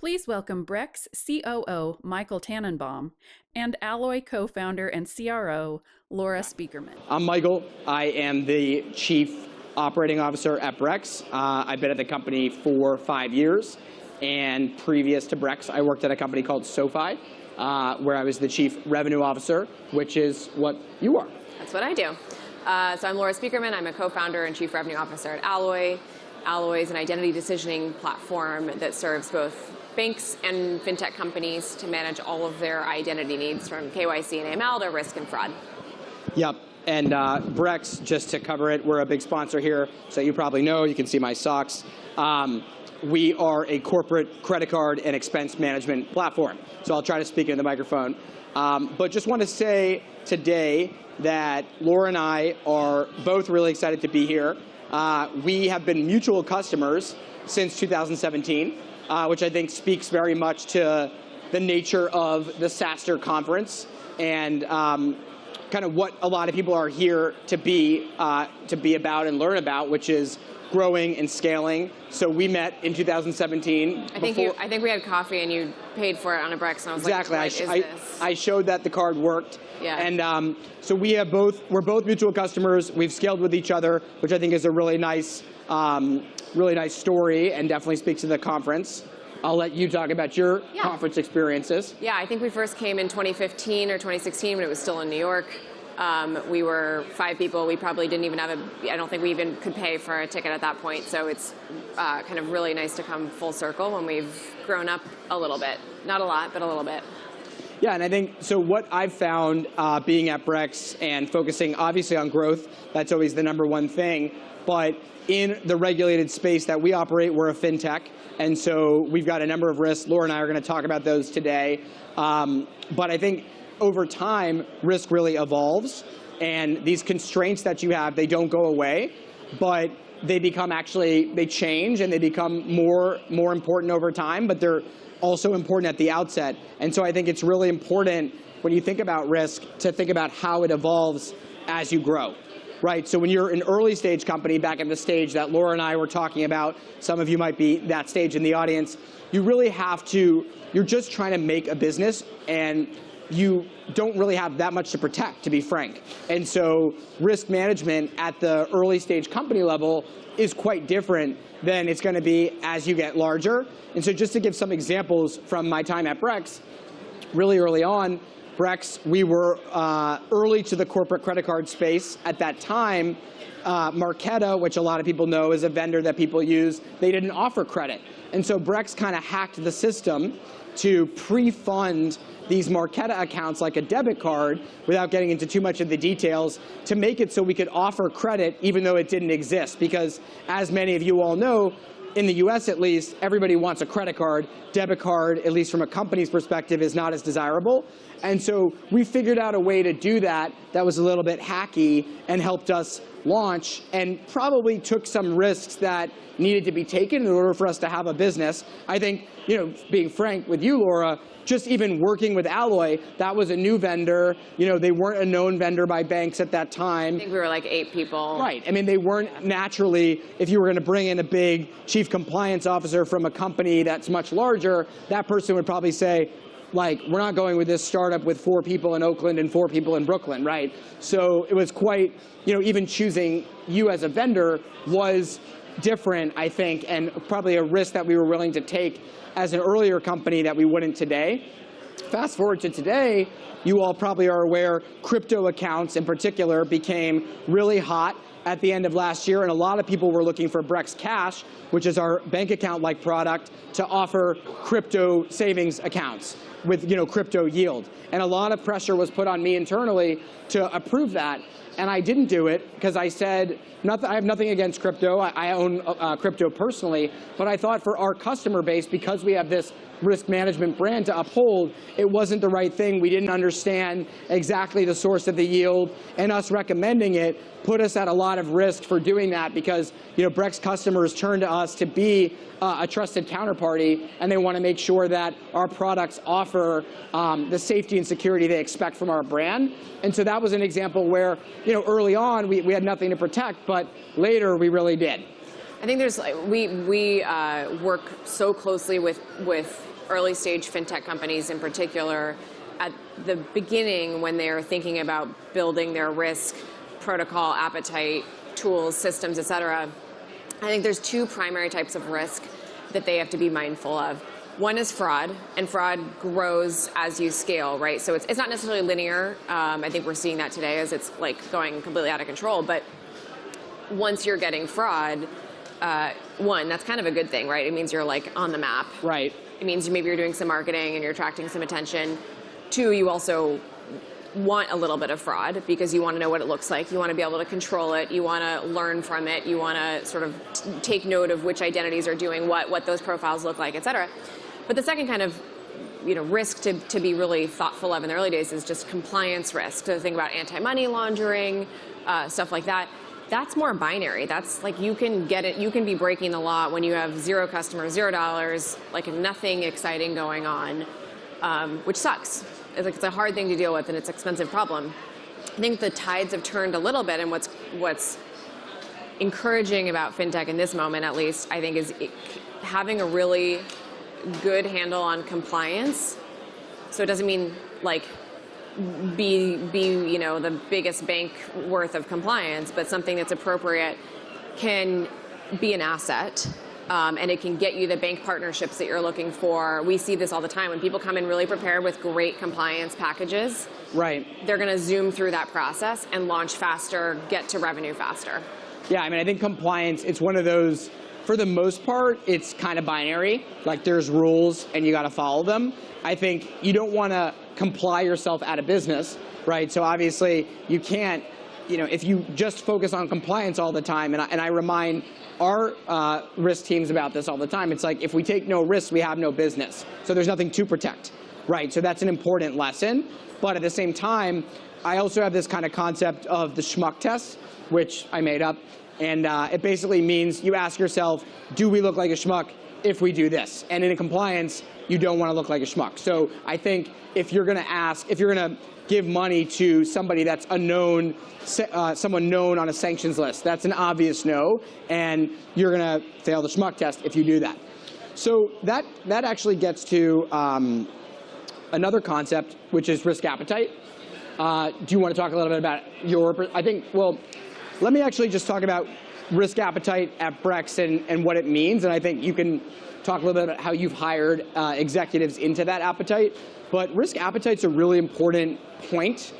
Please welcome Brex COO Michael Tannenbaum and Alloy co-founder and CRO Laura Spiekerman. I'm Michael. I am the Chief Operating Officer at Brex. I've been at the company for 5 years, and previous to Brex, I worked at a company called SoFi, where I was the Chief Revenue Officer, which is what you are. That's what I do. So I'm Laura Spiekerman. I'm a co-founder and Chief Revenue Officer at Alloy. Alloy is an identity decisioning platform that serves both banks and fintech companies to manage all of their identity needs, from KYC and AML to risk and fraud. Yep. And Brex, just to cover it, we're a big sponsor here, so you probably know. You can see my socks. We are a corporate credit card and expense management platform. So I'll try to speak into the microphone. But just want to say today that Laura and I are both really excited to be here. We have been mutual customers since 2017, which I think speaks very much to the nature of the SaaStr conference and kind of what a lot of people are here to be about and learn about, which is growing and scaling. So we met in 2017. I think we had coffee and you paid for it on a Brex, and I was exactly. like, what is this? I showed that the card worked. Yeah. And so we're both mutual customers. We've scaled with each other, which I think is a really nice story and definitely speaks to the conference. I'll let you talk about your conference experiences. Yeah, I think we first came in 2015 or 2016 when it was still in New York. We were 5 people. We probably didn't even have I don't think we even could pay for a ticket at that point. So it's kind of really nice to come full circle when we've grown up a little bit. Not a lot, but a little bit. Yeah, and I think, so what I've found being at Brex and focusing obviously on growth, that's always the number one thing, but in the regulated space that we operate, we're a fintech, and so we've got a number of risks. Laura and I are going to talk about those today. But I think over time, risk really evolves, and these constraints that you have, they don't go away, but they become they change and they become more important over time, but they're also important at the outset. And so I think it's really important when you think about risk to think about how it evolves as you grow. Right, so when you're an early stage company, back at the stage that Laura and I were talking about, some of you might be that stage in the audience, you really have to, you're just trying to make a business and you don't really have that much to protect, to be frank. And so risk management at the early stage company level is quite different than it's going to be as you get larger. And so just to give some examples from my time at Brex, really early on, Brex, we were early to the corporate credit card space. At that time, Marqeta, which a lot of people know is a vendor that people use, they didn't offer credit. And so Brex kind of hacked the system to pre-fund these Marqeta accounts like a debit card, without getting into too much of the details, to make it so we could offer credit even though it didn't exist. Because as many of you all know, in the US at least, everybody wants a credit card. Debit card, at least from a company's perspective, is not as desirable. And so we figured out a way to do that that was a little bit hacky and helped us launch, and probably took some risks that needed to be taken in order for us to have a business. I think, being frank with you, Laura, just even working with Alloy, that was a new vendor. They weren't a known vendor by banks at that time. I think we were like 8 people. Right. I mean, they weren't naturally, if you were going to bring in a big chief compliance officer from a company that's much larger, that person would probably say, we're not going with this startup with 4 people in Oakland and 4 people in Brooklyn, right? So it was quite, even choosing you as a vendor was different, I think, and probably a risk that we were willing to take as an earlier company that we wouldn't today. Fast forward to today, you all probably are aware, crypto accounts in particular became really hot at the end of last year, and a lot of people were looking for Brex Cash, which is our bank account-like product, to offer crypto savings accounts with crypto yield. And a lot of pressure was put on me internally to approve that. And I didn't do it because I said, I have nothing against crypto. I own crypto personally. But I thought for our customer base, because we have this risk management brand to uphold, it wasn't the right thing. We didn't understand exactly the source of the yield. And us recommending it put us at a lot of risk for doing that, because Brex customers turn to us to be a trusted counterparty, and they want to make sure that our products offer the safety and security they expect from our brand. And so that was an example where early on we had nothing to protect, but later we really did. I think we work so closely with early stage fintech companies in particular, at the beginning when they're thinking about building their risk protocol, appetite, tools, systems, et cetera, I think there's two primary types of risk that they have to be mindful of. One is fraud, and fraud grows as you scale, right? So it's not necessarily linear. I think we're seeing that today as it's like going completely out of control. But once you're getting fraud, one, that's kind of a good thing, right? It means you're like on the map. Right. It means maybe you're doing some marketing and you're attracting some attention. Two, you also want a little bit of fraud because you want to know what it looks like. You want to be able to control it. You want to learn from it. You want to sort of take note of which identities are doing what those profiles look like, et cetera. But the second kind of risk to be really thoughtful of in the early days is just compliance risk. So think about anti-money laundering, stuff like that. That's more binary. That's like you can get it. You can be breaking the law when you have 0 customers, $0, like nothing exciting going on, which sucks. It's a hard thing to deal with, and it's an expensive problem. I think the tides have turned a little bit, and what's encouraging about fintech in this moment, at least, I think, is having a really good handle on compliance. So it doesn't mean like be the biggest bank worth of compliance, but something that's appropriate can be an asset. And it can get you the bank partnerships that you're looking for. We see this all the time when people come in really prepared with great compliance packages. Right. They're going to zoom through that process and launch faster, get to revenue faster. Yeah, I mean, I think compliance, it's one of those, for the most part, it's kind of binary. Like there's rules and you got to follow them. I think you don't want to comply yourself out of business, right? So obviously you can't, if you just focus on compliance all the time, and I remind our risk teams about this all the time. It's like, if we take no risks, we have no business. So there's nothing to protect, right? So that's an important lesson. But at the same time, I also have this kind of concept of the schmuck test, which I made up. And it basically means you ask yourself, do we look like a schmuck if we do this? And in compliance, you don't want to look like a schmuck. So I think if you're going to give money to somebody that's someone known on a sanctions list, that's an obvious no, and you're going to fail the schmuck test if you do that. So that actually gets to another concept, which is risk appetite. Do you want to talk a little bit about let me actually just talk about risk appetite at Brex and what it means, and I think you can talk a little bit about how you've hired executives into that appetite. But risk appetite's a really important point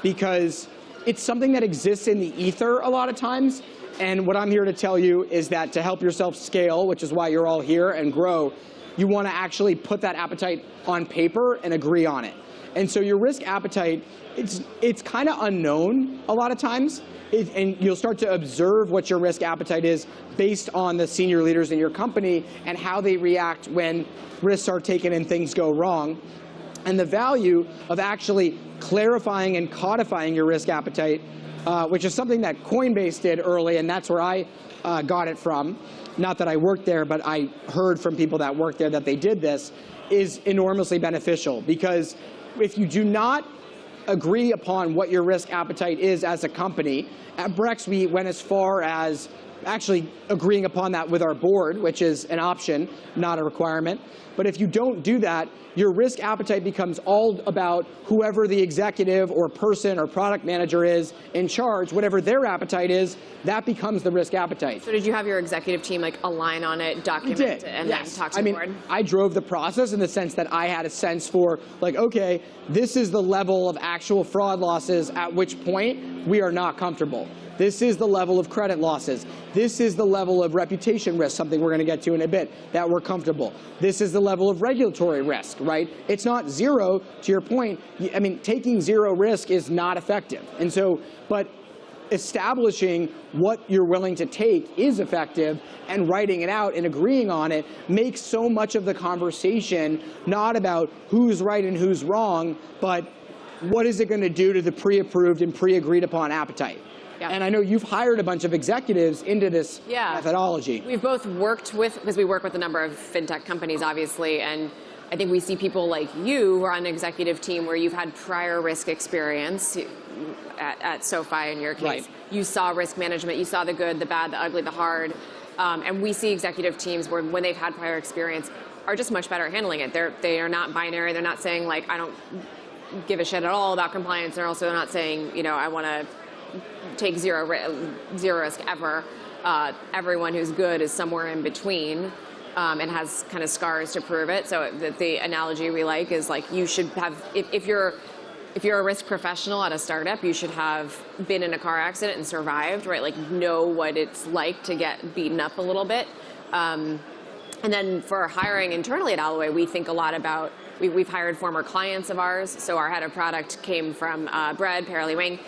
because it's something that exists in the ether a lot of times. And what I'm here to tell you is that to help yourself scale, which is why you're all here, and grow, you want to actually put that appetite on paper and agree on it. And so your risk appetite, it's kind of unknown a lot of times. And you'll start to observe what your risk appetite is based on the senior leaders in your company and how they react when risks are taken and things go wrong. And the value of actually clarifying and codifying your risk appetite, which is something that Coinbase did early, and that's where I got it from. Not that I worked there, but I heard from people that worked there that they did this, is enormously beneficial. Because if you do not agree upon what your risk appetite is as a company, at Brex we went as far as actually agreeing upon that with our board, which is an option, not a requirement. But if you don't do that, your risk appetite becomes all about whoever the executive or person or product manager is in charge. Whatever their appetite is, that becomes the risk appetite. So did you have your executive team like align on it, document it, and then talk to the board? I drove the process in the sense that I had a sense for like, okay, this is the level of actual fraud losses at which point we are not comfortable. This is the level of credit losses. This is the level of reputation risk, something we're going to get to in a bit, that we're comfortable. This is the level of regulatory risk, right? It's not zero, to your point. I mean, taking zero risk is not effective. And so, but establishing what you're willing to take is effective, and writing it out and agreeing on it makes so much of the conversation not about who's right and who's wrong, but what is it going to do to the pre-approved and pre-agreed upon appetite. Yeah. And I know you've hired a bunch of executives into this methodology. We've both worked with, because we work with a number of fintech companies, obviously, and I think we see people like you who are on an executive team where you've had prior risk experience at SoFi in your case. Right. You saw risk management, you saw the good, the bad, the ugly, the hard. And we see executive teams where when they've had prior experience, are just much better at handling it. They are not binary. They're not saying like, I don't give a shit at all about compliance. They're also not saying, I want to take zero risk ever. Everyone who's good is somewhere in between. And has kind of scars to prove it. So the analogy we like is like you should have, if you're a risk professional at a startup, you should have been in a car accident and survived, right? Like know what it's like to get beaten up a little bit. And then for hiring internally at Alloy, we think a lot about, we've hired former clients of ours. So our head of product came from Bread, Paralee Wing.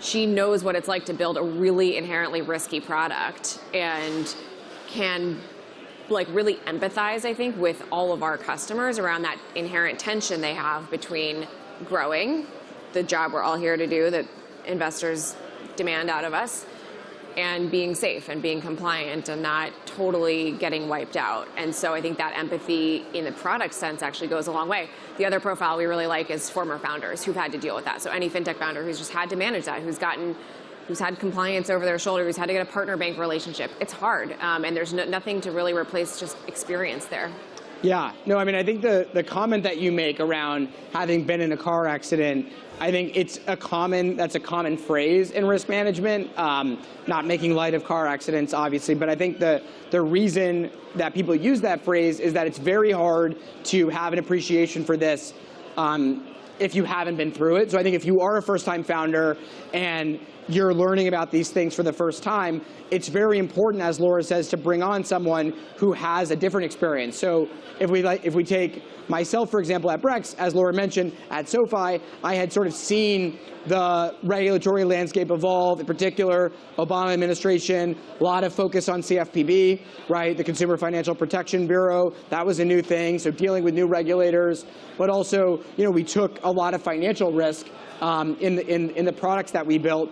She knows what it's like to build a really inherently risky product and can like really empathize, I think, with all of our customers around that inherent tension they have between growing, the job we're all here to do that investors demand out of us, and being safe and being compliant and not totally getting wiped out. And so I think that empathy in the product sense actually goes a long way. The other profile we really like is former founders who've had to deal with that. So any fintech founder who's just had to manage that, who's had compliance over their shoulder, who's had to get a partner bank relationship. It's hard, and there's nothing to really replace just experience there. Yeah, no, I mean, I think the comment that you make around having been in a car accident, I think that's a common phrase in risk management, not making light of car accidents, obviously, but I think the reason that people use that phrase is that it's very hard to have an appreciation for this if you haven't been through it. So I think if you are a first-time founder and you're learning about these things for the first time, it's very important, as Laura says, to bring on someone who has a different experience. So if we take myself, for example, at Brex, as Laura mentioned, at SoFi, I had sort of seen the regulatory landscape evolve, in particular, Obama administration, a lot of focus on CFPB, right? The Consumer Financial Protection Bureau, that was a new thing, so dealing with new regulators. But also, we took a lot of financial risk in the products that we built.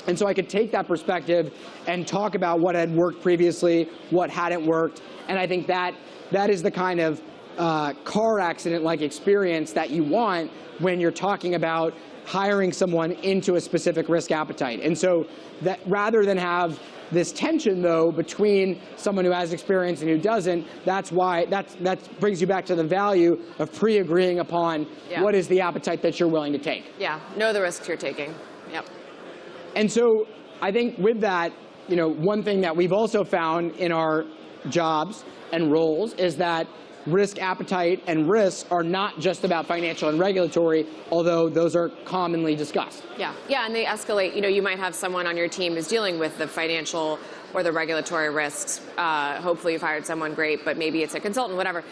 And so I could take that perspective and talk about what had worked previously, what hadn't worked. And I think that is the kind of car accident-like experience that you want when you're talking about hiring someone into a specific risk appetite. And so that rather than have this tension, though, between someone who has experience and who doesn't, that brings you back to the value of pre-agreeing upon what is the appetite that you're willing to take. Yeah, know the risks you're taking. Yep. And so I think with that, one thing that we've also found in our jobs and roles is that risk appetite and risks are not just about financial and regulatory, although those are commonly discussed. Yeah, and they escalate. You might have someone on your team who's dealing with the financial or the regulatory risks. Hopefully you've hired someone great, but maybe it's a consultant, whatever.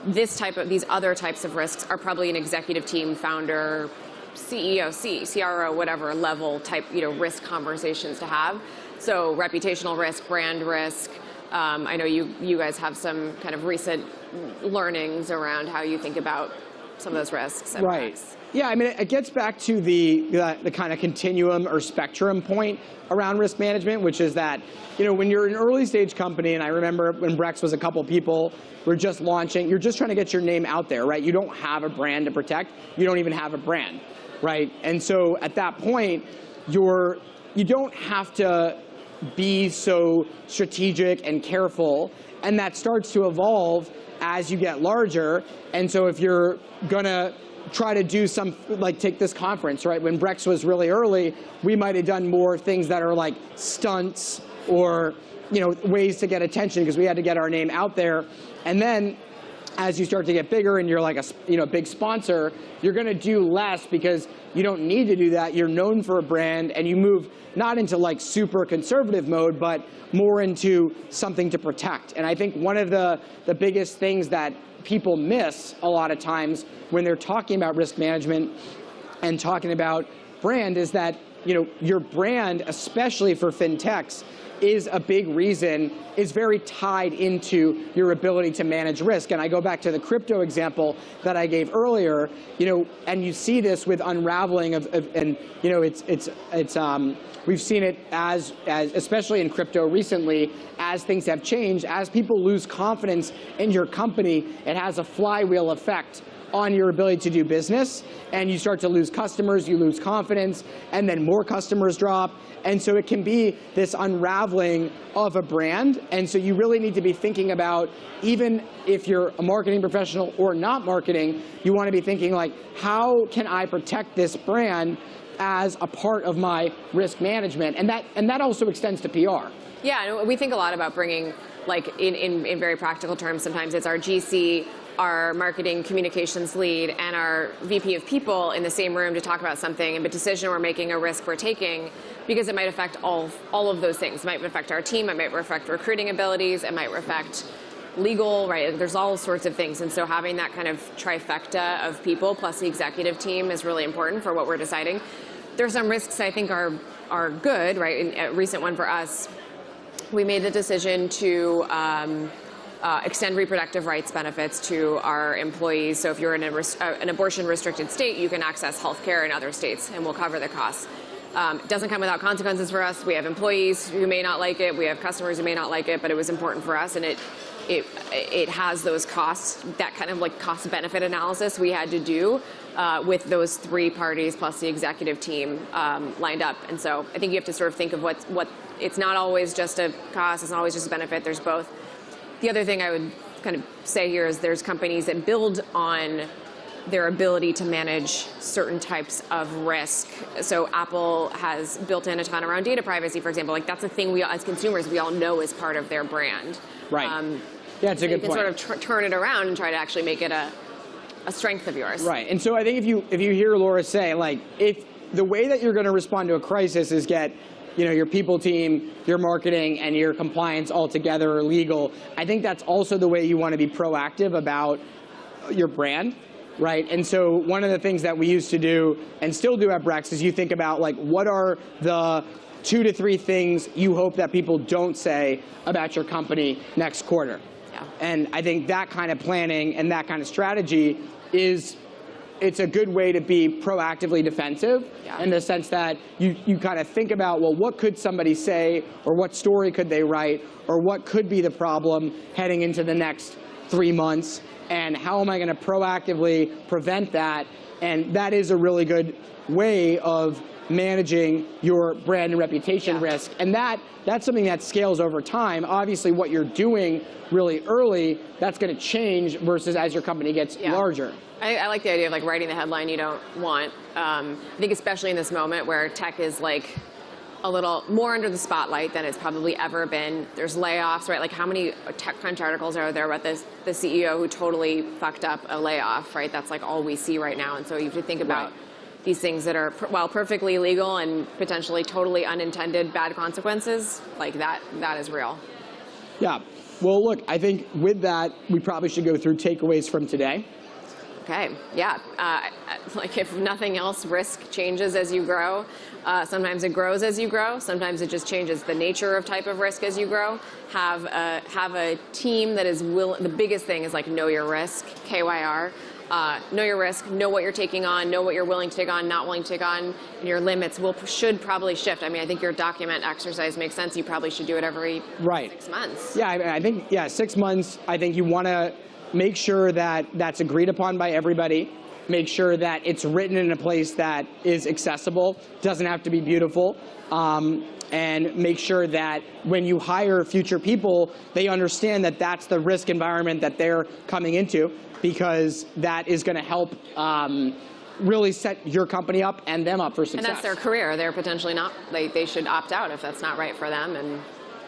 These other types of risks are probably an executive team, founder, CEO, CRO, whatever level type, risk conversations to have. So reputational risk, brand risk. I know you guys have some kind of recent learnings around how you think about some of those risks. Right. Yeah, I mean, it gets back to the kind of continuum or spectrum point around risk management, which is that, when you're an early stage company, and I remember when Brex was a couple people, we're just launching, you're just trying to get your name out there, right? You don't have a brand to protect. You don't even have a brand, right? And so at that point, you don't have to be so strategic and careful, and that starts to evolve as you get larger. And so if you're gonna try to do take this conference, right? When Brex was really early, we might have done more things that are like stunts or ways to get attention because we had to get our name out there. And then as you start to get bigger and you're like a big sponsor, you're gonna do less because you don't need to do that. You're known for a brand, and you move not into like super conservative mode, but more into something to protect. And I think one of the biggest things that people miss a lot of times when they're talking about risk management and talking about brand is that your brand, especially for fintechs, is a big reason, is very tied into your ability to manage risk. And I go back to the crypto example that I gave earlier, and you see this with unraveling we've seen it as especially in crypto recently, as things have changed, as people lose confidence in your company, it has a flywheel effect on your ability to do business, and you start to lose customers, you lose confidence, and then more customers drop. And so it can be this unraveling of a brand. And so you really need to be thinking about, even if you're a marketing professional or not marketing, you want to be thinking like, how can I protect this brand as a part of my risk management? And that also extends to PR. Yeah, and we think a lot about bringing, like in very practical terms, sometimes it's our GC, our marketing communications lead, and our VP of people in the same room to talk about something, and a decision we're making, a risk we're taking, because it might affect all of those things. It might affect our team, it might affect recruiting abilities, it might affect legal, right? There's all sorts of things. And so having that kind of trifecta of people plus the executive team is really important for what we're deciding. There's some risks I think are good, right? And a recent one for us, we made the decision to extend reproductive rights benefits to our employees. So if you're in an abortion-restricted state, you can access health care in other states, and we'll cover the costs. It doesn't come without consequences for us. We have employees who may not like it. We have customers who may not like it, but it was important for us, and it has those costs, that kind of like cost-benefit analysis we had to do with those three parties plus the executive team lined up. And so I think you have to sort of think of what it's not always just a cost, it's not always just a benefit, there's both. The other thing I would kind of say here is there's companies that build on their ability to manage certain types of risk. So Apple has built in a ton around data privacy, for example. Like that's a thing we, as consumers, we all know is part of their brand. Right. Yeah, it's a good point. You can sort of turn it around and try to actually make it a strength of yours. Right. And so I think if you hear Laura say, like, if the way that you're going to respond to a crisis is get, your people team, your marketing, and your compliance all together or legal, I think that's also the way you want to be proactive about your brand, right? And so one of the things that we used to do and still do at Brex is you think about, like, what are the 2 to 3 things you hope that people don't say about your company next quarter? Yeah. And I think that kind of planning and that kind of strategy it's a good way to be proactively defensive, in the sense that you kind of think about, well, what could somebody say, or what story could they write, or what could be the problem heading into the next 3 months, and how am I going to proactively prevent that? And that is a really good way of managing your brand and reputation risk. And that's something that scales over time. Obviously, what you're doing really early, that's going to change versus as your company gets larger. I like the idea of like writing the headline you don't want. I think especially in this moment where tech is like a little more under the spotlight than it's probably ever been. There's layoffs, right? Like how many TechCrunch articles are there about the CEO who totally fucked up a layoff, right? That's like all we see right now. And so you have to think about these things that are, while perfectly legal and potentially totally unintended bad consequences, like that is real. Yeah. Well, look, I think with that, we probably should go through takeaways from today. Okay, yeah. Like if nothing else, risk changes as you grow. Sometimes it grows as you grow. Sometimes it just changes the nature of type of risk as you grow. Have a team that is willing. The biggest thing is like know your risk, KYR. Know your risk, know what you're taking on, know what you're willing to take on, not willing to take on, and your limits should probably shift. I mean, I think your document exercise makes sense. You probably should do it every 6 months. Yeah, I think, 6 months, I think you want to make sure that that's agreed upon by everybody. Make sure that it's written in a place that is accessible, doesn't have to be beautiful. And make sure that when you hire future people, they understand that that's the risk environment that they're coming into, because that is going to help really set your company up and them up for success. And that's their career. They're potentially not, they should opt out if that's not right for them. And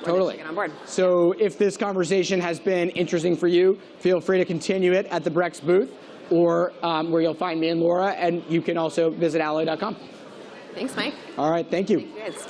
totally. Get on board. So if this conversation has been interesting for you, feel free to continue it at the Brex booth, or where you'll find me and Laura, and you can also visit alloy.com. Thanks, Mike. All right, thank you. Thank you guys.